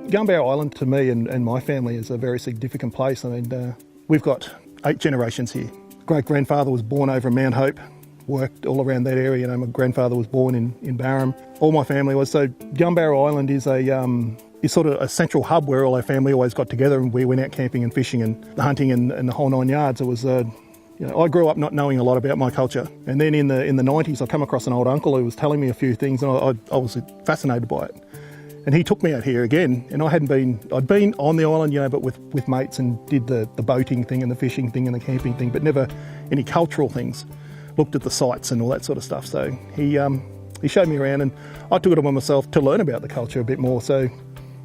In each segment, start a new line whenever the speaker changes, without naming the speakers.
Barapa Island to me and my family is a very significant place. I mean, we've got 8 generations here. Great-grandfather was born over in Mount Hope, worked all around that area. You know, my grandfather was born in Barham. All my family was. So Barapa Island is is sort of a central hub where all our family always got together and we went out camping and fishing and hunting and the whole 9 yards. It was, you know, I grew up not knowing a lot about my culture. And then in the 90s, I come across an old uncle who was telling me a few things and I was fascinated by it. And he took me out here again, and I'd been on the island, you know, but with mates and did the boating thing and the fishing thing and the camping thing, but never any cultural things. Looked at the sites and all that sort of stuff. So he showed me around and I took it upon myself to learn about the culture a bit more. So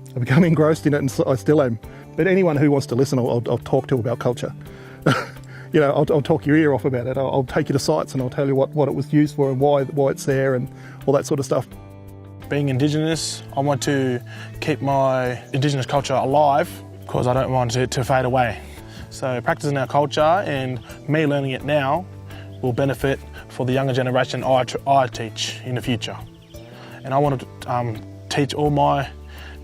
I've become engrossed in it and I still am. But anyone who wants to listen, I'll talk to about culture. You know, I'll talk your ear off about it. I'll take you to sites and I'll tell you what it was used for and why it's there and all that sort of stuff.
Being Indigenous, I want to keep my Indigenous culture alive because I don't want it to fade away. So practicing our culture and me learning it now will benefit for the younger generation I teach in the future. And I want to teach all my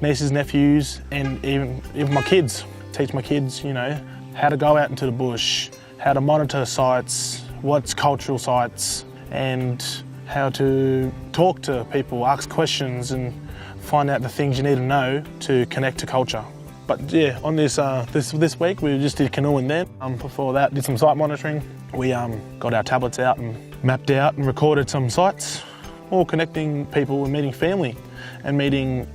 nieces, nephews and even my kids, teach my kids, you know, how to go out into the bush, how to monitor sites, what's cultural sites, and how to talk to people, ask questions and find out the things you need to know to connect to culture. But yeah, on this week we just did canoeing then. Before that, did some site monitoring. We got our tablets out and mapped out and recorded some sites, all connecting people and meeting family and meeting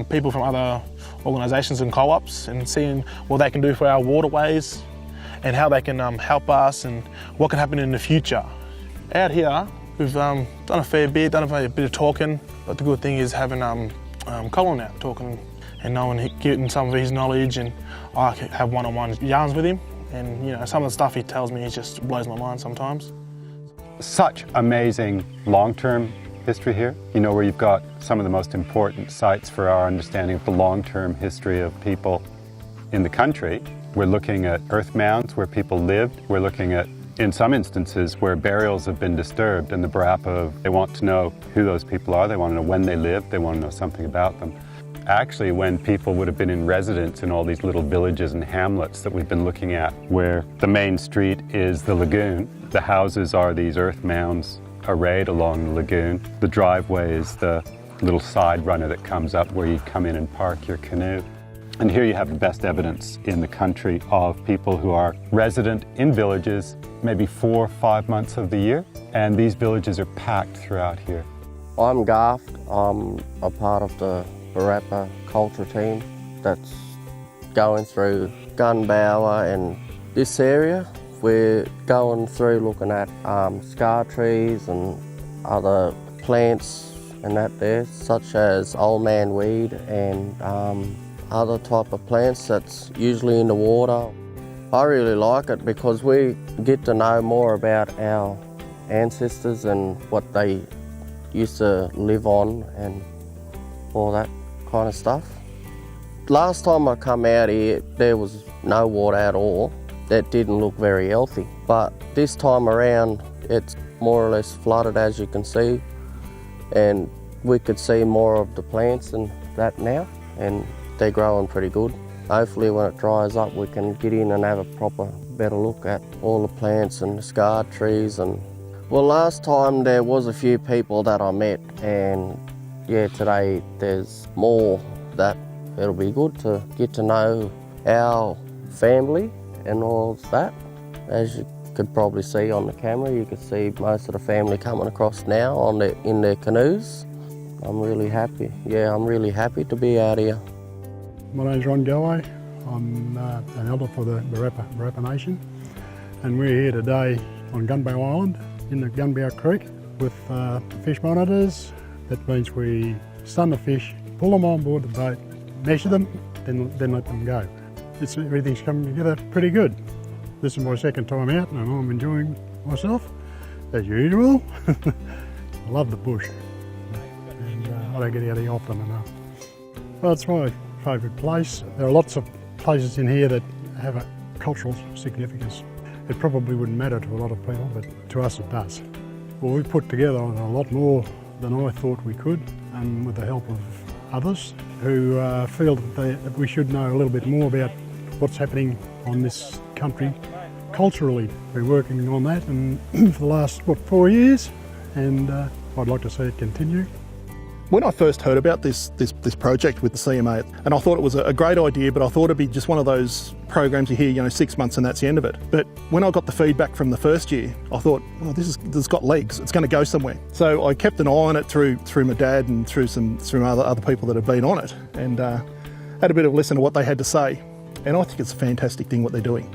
people from other organisations and co-ops and seeing what they can do for our waterways and how they can help us and what can happen in the future. Out here, we've done a fair bit, done a bit of talking, but the good thing is having Colin out talking and knowing, getting some of his knowledge, and I have one-on-one yarns with him, and you know, some of the stuff he tells me, it just blows my mind sometimes.
Such amazing long-term history here, you know, where you've got some of the most important sites for our understanding of the long-term history of people in the country. We're looking at earth mounds where people lived, we're looking at in some instances where burials have been disturbed, and the Barapa, they want to know who those people are, they want to know when they lived, they want to know something about them. Actually, when people would have been in residence in all these little villages and hamlets that we've been looking at, where the main street is the lagoon, the houses are these earth mounds arrayed along the lagoon, the driveway is the little side runner that comes up where you come in and park your canoe. And here you have the best evidence in the country of people who are resident in villages maybe 4 or 5 months of the year, and these villages are packed throughout here.
I'm Garth. I'm a part of the Barapa culture team that's going through Gunbower and this area. We're going through looking at scar trees and other plants and that there, such as old man weed and other type of plants that's usually in the water. I really like it because we get to know more about our ancestors and what they used to live on and all that kind of stuff. Last time I come out here, there was no water at all. That didn't look very healthy. But this time around, it's more or less flooded, as you can see, and we could see more of the plants and that now, and they're growing pretty good. Hopefully when it dries up, we can get in and have a proper, better look at all the plants and the scar trees. And well, last time there was a few people that I met, and yeah, today there's more. That it'll be good to get to know our family and all of that. As you could probably see on the camera, you can see most of the family coming across now in their canoes. I'm really happy. Yeah, I'm really happy to be out here.
My name's Ron Galloway. I'm an elder for the Barapa Nation, and we're here today on Gunbower Island in the Gunbower Creek with fish monitors. That means we stun the fish, pull them on board the boat, measure them, then let them go. Everything's coming together pretty good. This is my second time out and I'm enjoying myself, as usual. I love the bush, and I don't get out here often enough. Well, it's my favourite place. There are lots of places in here that have a cultural significance. It probably wouldn't matter to a lot of people, but to us it does. Well, we've put together a lot more than I thought we could, and with the help of others. who feel that we should know a little bit more about what's happening on this country culturally. We're working on that and for the last, 4 years, and I'd like to see it continue.
When I first heard about this project with the CMA, and I thought it was a great idea, but I thought it'd be just one of those programs you hear, 6 months and that's the end of it. But when I got the feedback from the first year, I thought, oh, this has got legs. It's going to go somewhere. So I kept an eye on it through my dad and through other people that have been on it, and had a bit of a listen to what they had to say. And I think it's a fantastic thing what they're doing.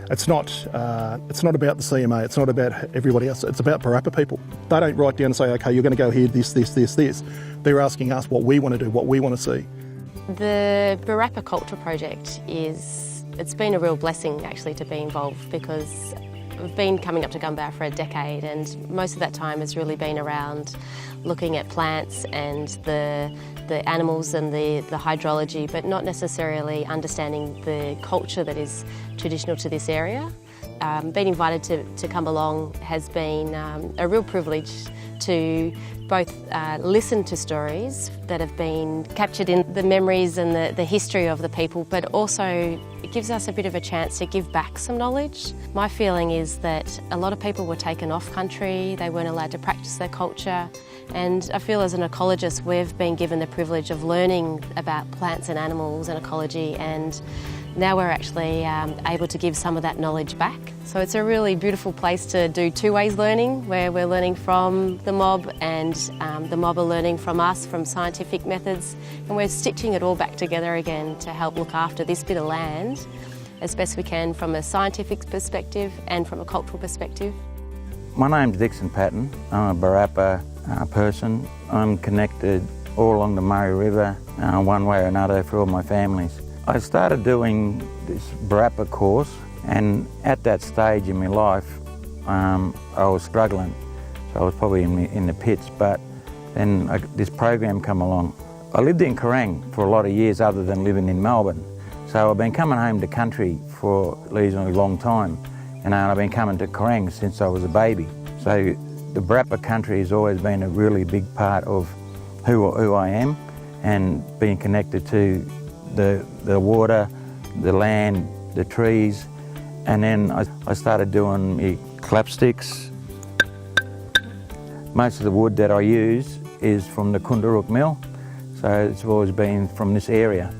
It's not about the CMA, it's not about everybody else, it's about Barapa people. They don't write down and say, okay, you're going to go here, this. They're asking us what we want to do, what we want to see.
The Barapa Culture Project it's been a real blessing actually to be involved, because we've been coming up to Gunbow for a decade, and most of that time has really been around looking at plants and the animals and the hydrology, but not necessarily understanding the culture that is traditional to this area. Being invited to come along has been a real privilege to both listen to stories that have been captured in the memories and the history of the people, but also it gives us a bit of a chance to give back some knowledge. My feeling is that a lot of people were taken off country, they weren't allowed to practice their culture, and I feel as an ecologist we've been given the privilege of learning about plants and animals and ecology, and now we're actually able to give some of that knowledge back. So it's a really beautiful place to do two ways learning, where we're learning from the mob and the mob are learning from us, from scientific methods, and we're stitching it all back together again to help look after this bit of land as best we can from a scientific perspective and from a cultural perspective.
My name's Dixon Patton. I'm a Barapa person. I'm connected all along the Murray River one way or another for all my families. I started doing this Barapa course, and at that stage in my life I was struggling, so I was probably in the pits, but then this program come along. I lived in Kerrang for a lot of years other than living in Melbourne, so I've been coming home to country for a reasonably long time, and I've been coming to Kerrang since I was a baby. So the Barapa country has always been a really big part of who I am, and being connected to the water, the land, the trees. And then I started doing my clapsticks. Most of the wood that I use is from the Kundaruk mill, so it's always been from this area.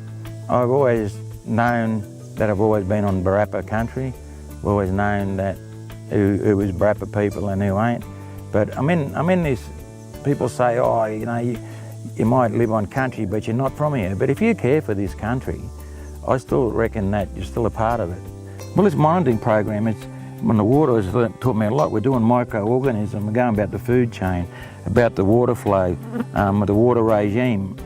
I've always known that I've always been on Barapa country. I've always known that who is Barapa people and who ain't. But I'm in this, people say, oh, you might live on country, but you're not from here. But if you care for this country, I still reckon that you're still a part of it. Well, this monitoring program, when the water has taught me a lot. We're doing microorganisms, we're going about the food chain, about the water flow, the water regime,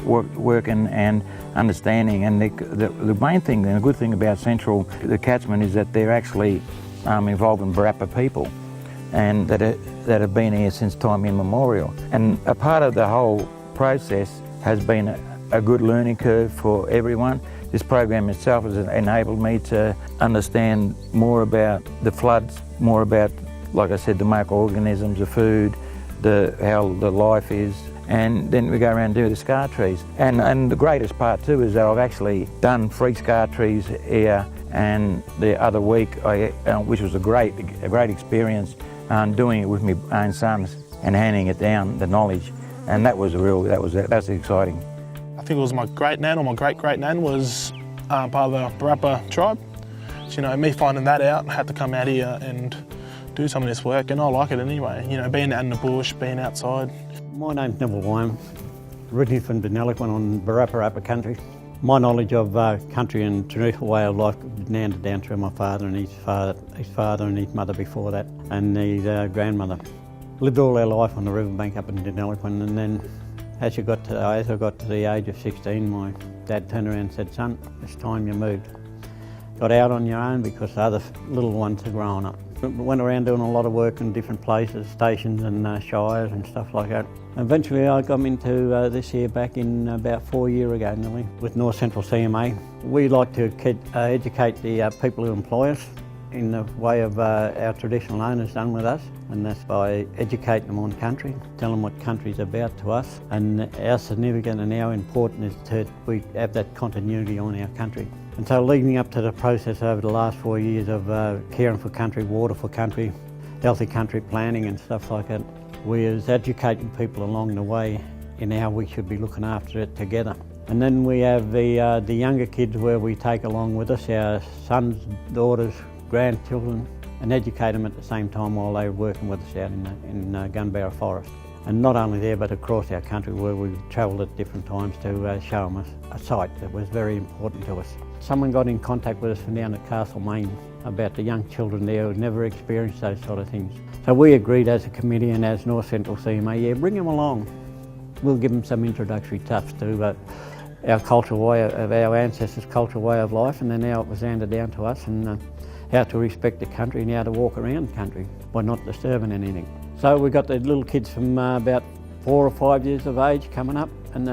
working and understanding. And the main thing, and the good thing about the catchment is that they're actually involving Barapa people, and that have been here since time immemorial. And a part of the whole process has been a good learning curve for everyone. This program itself has enabled me to understand more about the floods, more about, like I said, the microorganisms, the food, how the life is. And then we go around and do the scar trees. And the greatest part too is that I've actually done 3 scar trees here, and the other week, which was a great experience, doing it with my own sons and handing it down, the knowledge. And that's exciting.
I think it was my great-nan or my great-great-nan was part of the Barapa tribe. So, me finding that out, I had to come out here and do some of this work, and I like it anyway. Being out in the bush, being outside.
My name's Neville Wyam, originally from Deniliquin on Barapa country. My knowledge of country and traditional way of life was handed down through my father and his father and his mother before that, and his grandmother. Lived all their life on the riverbank up in Deniliquin, and then as I got to the age of 16, my dad turned around and said, son, it's time you moved. Got out on your own because the other little ones are growing up. Went around doing a lot of work in different places, stations and shires and stuff like that. Eventually I got into this here back in about 4 years ago nearly with North Central CMA. We like to educate the people who employ us in the way of our traditional owners done with us, and that's by educating them on country, telling them what country's about to us, and how significant and how important it is that we have that continuity on our country. And so leading up to the process over the last 4 years of caring for country, water for country, healthy country planning and stuff like that, we was educating people along the way in how we should be looking after it together. And then we have the younger kids where we take along with us, our sons, daughters, grandchildren, and educate them at the same time while they're working with us out in Gunbarra Forest. And not only there, but across our country where we've travelled at different times to show them a site that was very important to us. Someone got in contact with us from down at Castlemaine about the young children there who never experienced those sort of things. So we agreed as a committee and as North Central CMA, yeah, bring them along. We'll give them some introductory stuff to our cultural way of our ancestors' cultural way of life, and then how it was handed down to us, and how to respect the country and how to walk around the country by not disturbing anything. So we got the little kids from about 4 or 5 years of age coming up, and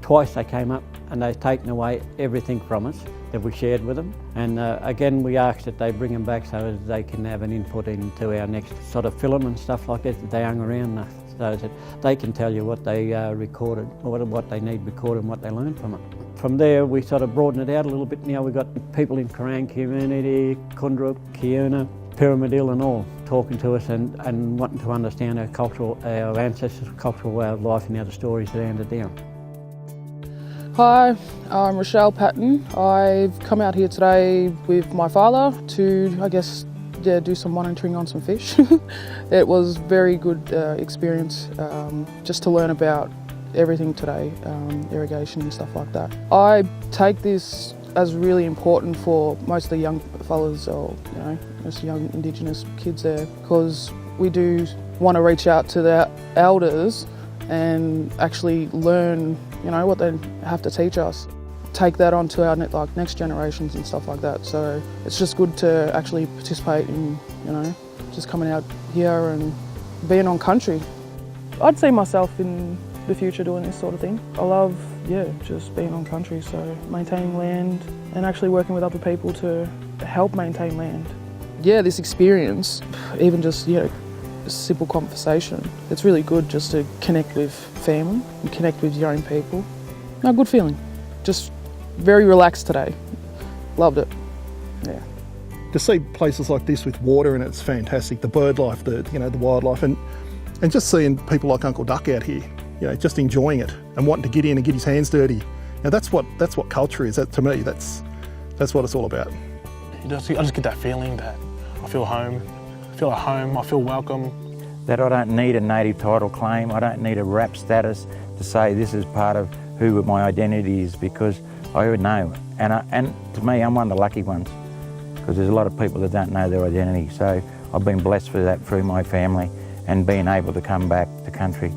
twice they came up and they've taken away everything from us that we shared with them. And again, we asked that they bring them back so that they can have an input into our next sort of film and stuff like that they hung around, so that they can tell you what they recorded, or what they need recorded and what they learned from it. From there, we sort of broadened it out a little bit. Now we've got people in Kerang community, Kundruk, Kiuna, Pyramid Hill and all talking to us and wanting to understand our ancestors' cultural way of life and how the stories are handed down.
Hi, I'm Rochelle Patton. I've come out here today with my father to, I guess, do some monitoring on some fish. It was a very good experience just to learn about everything today, irrigation and stuff like that. I take this as really important for most of the young fellas, or most young Indigenous kids there, because we do want to reach out to the elders and actually learn, what they have to teach us. Take that on to our next generations and stuff like that. So it's just good to actually participate in, just coming out here and being on country. I'd see myself in the future doing this sort of thing. I love, just being on country, so maintaining land and actually working with other people to help maintain land. Yeah, this experience, even just, a simple conversation, it's really good just to connect with family and connect with your own people. No, good feeling. Just very relaxed today. Loved it. Yeah.
To see places like this with water and it's fantastic. The bird life, the wildlife, and just seeing people like Uncle Duck out here, just enjoying it and wanting to get in and get his hands dirty. Now that's what culture is. To me, that's what it's all about.
I just get that feeling that I feel home. I feel at home. I feel welcome.
That I don't need a native title claim. I don't need a rap status to say this is part of who my identity is, because I would know. And to me, I'm one of the lucky ones, because there's a lot of people that don't know their identity. So I've been blessed for that through my family and being able to come back to country.